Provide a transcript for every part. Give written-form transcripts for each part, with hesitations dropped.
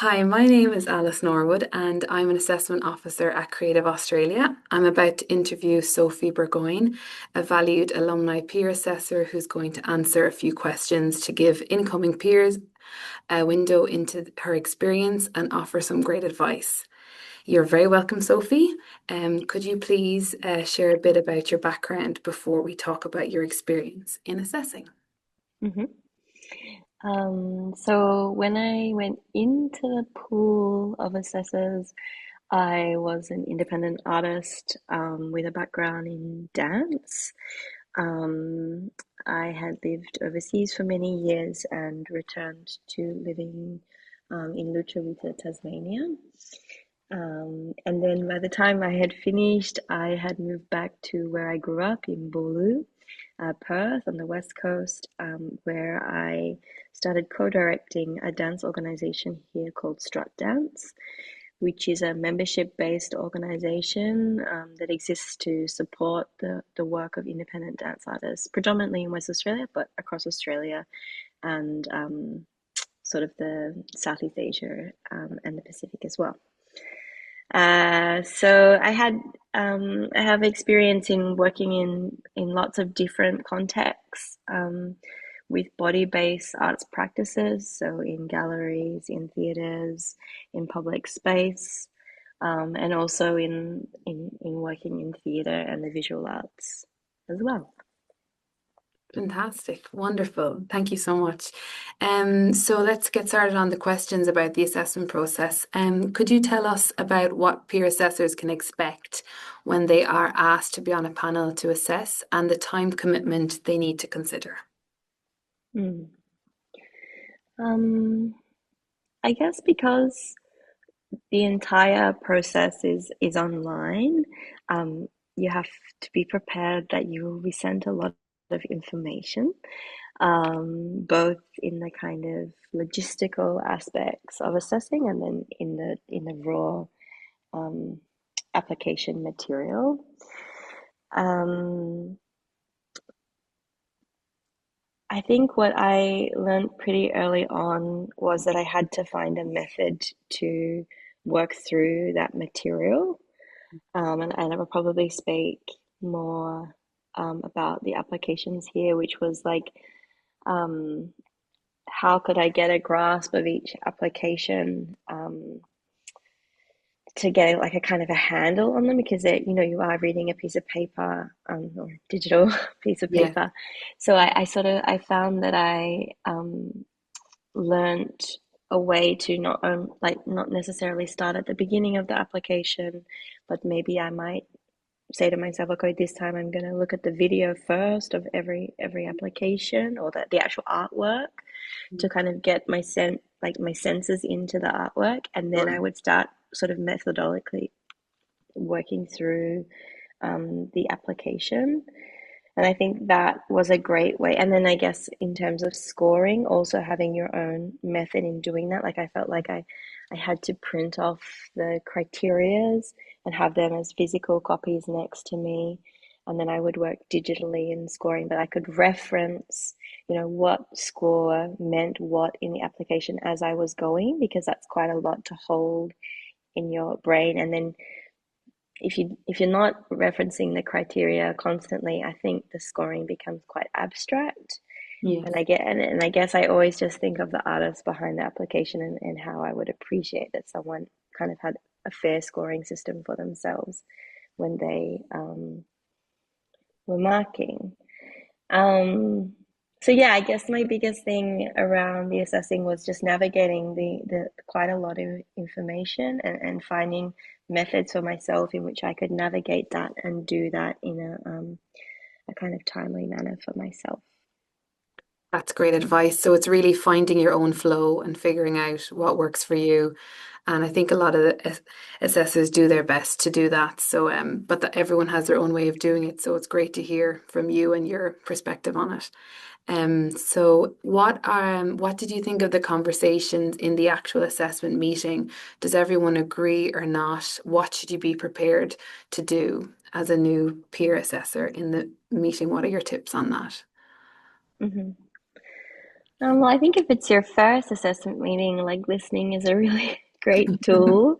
Hi, my name is Alice Norwood and I'm an assessment officer at Creative Australia. I'm about to interview Sofie Burgoyne, a valued alumni peer assessor who's going to answer a few questions to give incoming peers a window into her experience and offer some great advice. You're very welcome, Sophie. Could you please share a bit about your background before we talk about your experience in assessing? hmm so when I went into the pool of assessors, I was an independent artist with a background in dance. Um, I had lived overseas for many years and returned to living in Lucha, Tasmania. And then by the time I had finished, I had moved back to where I grew up in Bolu, Perth on the West Coast, where I started co-directing a dance organization here called Strut Dance, which is a membership-based organization that exists to support the work of independent dance artists, predominantly in West Australia, but across Australia and sort of the Southeast Asia and the Pacific as well. So I have experience in working in lots of different contexts with body-based arts practices, so in galleries, in theaters, in public space, and also in working in theater and the visual arts as well. Fantastic. Wonderful. Thank you so much. So let's get started on the questions about the assessment process. Could you tell us about what peer assessors can expect when they are asked to be on a panel to assess and the time commitment they need to consider? Mm. Um, I guess because the entire process is online. You have to be prepared that you will be sent a lot of information, both in the kind of logistical aspects of assessing and then in the raw um, application material. Um, I think what I learned pretty early on was that I had to find a method to work through that material. And I will probably speak more about the applications here, which was like, um, how could I get a grasp of each application to get like a kind of a handle on them because you are reading a piece of paper or digital piece of Yeah. paper. So I found that I learned a way to not necessarily start at the beginning of the application, but maybe I might say to myself, okay, this time I'm going to look at the video first of every application or the actual artwork to kind of get my senses into the artwork, and then I Sure. would start sort of methodologically working through the application. And I think that was a great way. And then I guess in terms of scoring, also having your own method in doing that. Like I felt like I had to print off the criterias and have them as physical copies next to me. And then I would work digitally in scoring, but I could reference, what score meant what in the application as I was going, because that's quite a lot to hold in your brain. And then if you're not referencing the criteria constantly, I think the scoring becomes quite abstract. Yeah. And I guess I always just think of the artist behind the application and how I would appreciate that someone kind of had a fair scoring system for themselves when they were marking. Um, so yeah, I guess my biggest thing around the assessing was just navigating the quite a lot of information and finding methods for myself in which I could navigate that and do that in a kind of timely manner for myself. That's great advice. So it's really finding your own flow and figuring out what works for you. And I think a lot of the assessors do their best to do that. So, but that everyone has their own way of doing it. So it's great to hear from you and your perspective on it. So what did you think of the conversations in the actual assessment meeting? Does everyone agree or not? What should you be prepared to do as a new peer assessor in the meeting? What are your tips on that? hmm Well, I think if it's your first assessment meeting, like listening is a really great tool.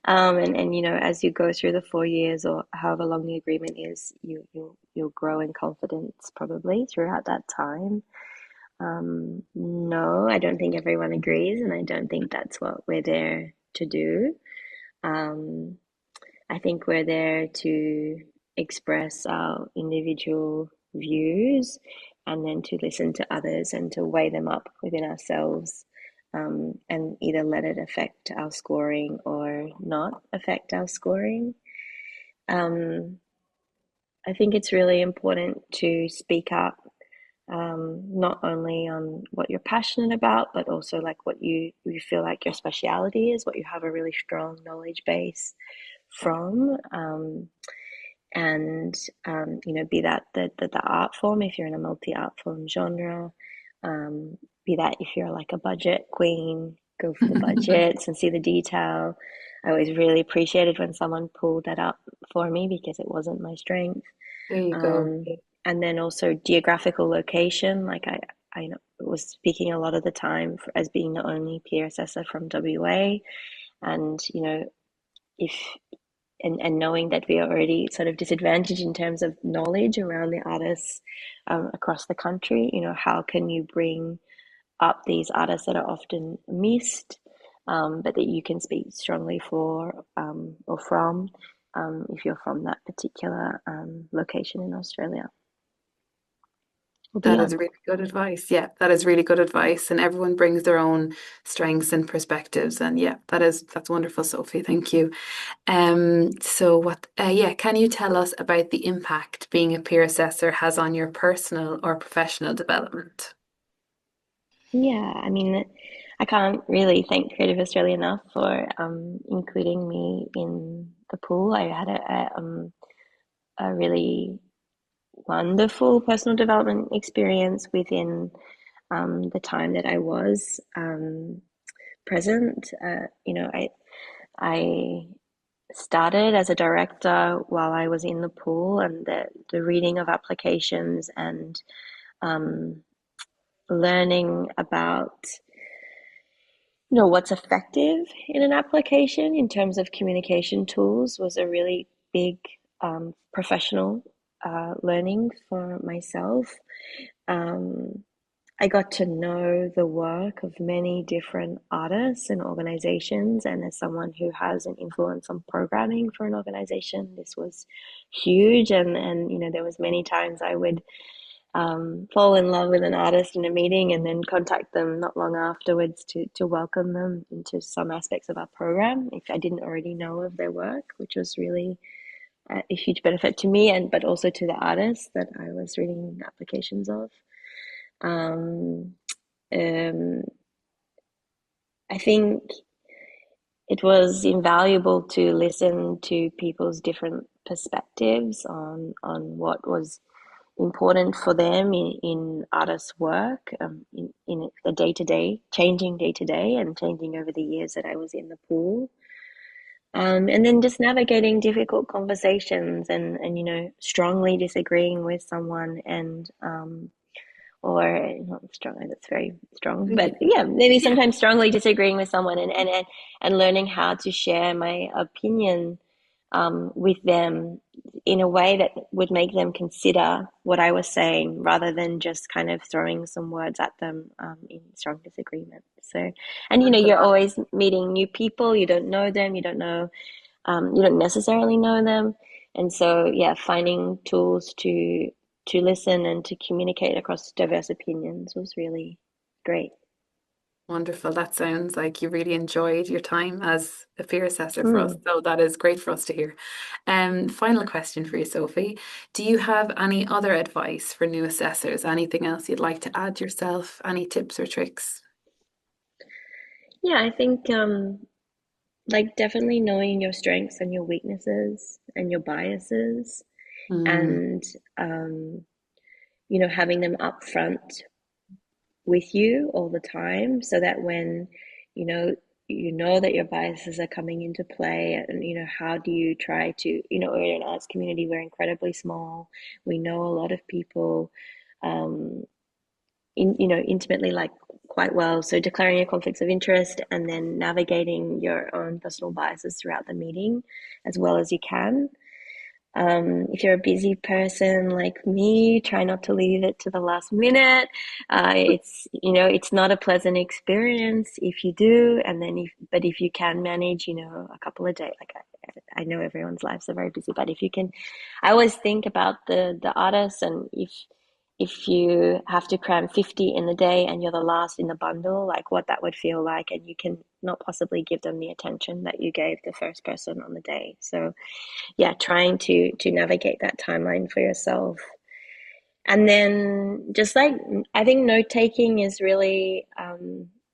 And as you go through the 4 years or however long the agreement is, you'll grow in confidence probably throughout that time. No, I don't think everyone agrees, and I don't think that's what we're there to do. Um, I think we're there to express our individual views and then to listen to others and to weigh them up within ourselves, and either let it affect our scoring or not affect our scoring. Um, I think it's really important to speak up, not only on what you're passionate about, but also like what you feel like your speciality is, what you have a really strong knowledge base from. And be that the art form, if you're in a multi-art form genre, be that if you're like a budget queen, go for the budgets and see the detail. I always really appreciated when someone pulled that up for me because it wasn't my strength. There you go. um, and then also geographical location, like I was speaking a lot of the time as being the only peer assessor from WA, and if and knowing that we are already sort of disadvantaged in terms of knowledge around the artists, across the country, how can you bring up these artists that are often missed, but that you can speak strongly for, or from, if you're from that particular location in Australia or That is beyond. really good advice. Yeah, that is really good advice. And everyone brings their own strengths and perspectives. And yeah, that's wonderful, Sophie. Thank you. So yeah, can you tell us about the impact being a peer assessor has on your personal or professional development? Yeah, I mean, I can't really thank Creative Australia enough for including me in the pool. I had a really wonderful personal development experience within the time that I was present. I started as a director while I was in the pool, and the reading of applications and um, learning about what's effective in an application in terms of communication tools was a really big professional learning for myself. Um, I got to know the work of many different artists and organizations, and as someone who has an influence on programming for an organization, this was huge. And there was many times I would fall in love with an artist in a meeting and then contact them not long afterwards to welcome them into some aspects of our program if I didn't already know of their work, which was really a huge benefit to me, and but also to the artists that I was reading applications of. Um, um, I think it was invaluable to listen to people's different perspectives on what was important for them in artists' work, in the day to day and changing over the years that I was in the pool. And then just navigating difficult conversations and strongly disagreeing with someone, and or not strongly, that's very strong, but yeah, maybe Yeah, sometimes strongly disagreeing with someone, and learning how to share my opinion with them in a way that would make them consider what I was saying rather than just kind of throwing some words at them in strong disagreement. So, and that's a you're lot. always meeting new people, you don't know them, you don't necessarily know them. And so, yeah, finding tools to listen and to communicate across diverse opinions was really great. Wonderful. That sounds like you really enjoyed your time as a peer assessor for us. Mm. So that is great for us to hear. Final question for you, Sophie. Do you have any other advice for new assessors? Anything else you'd like to add yourself? Any tips or tricks? Yeah, I think like definitely knowing your strengths and your weaknesses and your biases, Mm, and um, having them up front with you all the time, so that when you know that your biases are coming into play, and how do you try to, we're in an arts community, we're incredibly small, we know a lot of people, um, intimately, like quite well. So declaring your conflicts of interest and then navigating your own personal biases throughout the meeting as well as you can. If you're a busy person like me, try not to leave it to the last minute. It's not a pleasant experience if you do, and then but if you can manage, a couple of days, like I know everyone's lives are very busy, but if you can, I always think about the artists, and if you have to cram 50 in the day and you're the last in the bundle, like what that would feel like, and you can not possibly give them the attention that you gave the first person on the day. So yeah, trying to navigate that timeline for yourself. And then just like I think note taking is really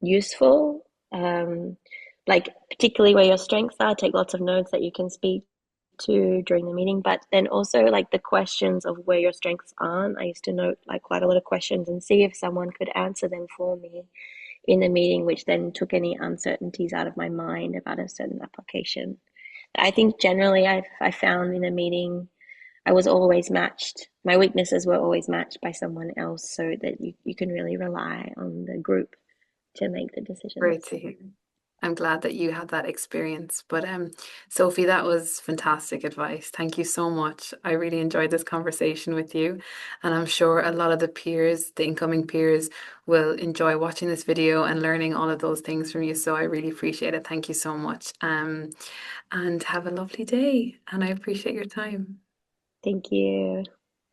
useful. Like particularly where your strengths are, take lots of notes that you can speak to during the meeting, but then also like the questions of where your strengths aren't. I used to note like quite a lot of questions and see if someone could answer them for me in the meeting, which then took any uncertainties out of my mind about a certain application. I think generally I found in a meeting I was always matched. My weaknesses were always matched by someone else so that you can really rely on the group to make the Great decisions. to hear. I'm glad that you had that experience. But Sophie, that was fantastic advice. Thank you so much. I really enjoyed this conversation with you, and I'm sure a lot of the peers, the incoming peers, will enjoy watching this video and learning all of those things from you. So I really appreciate it. Thank you so much. And have a lovely day. And I appreciate your time. Thank you.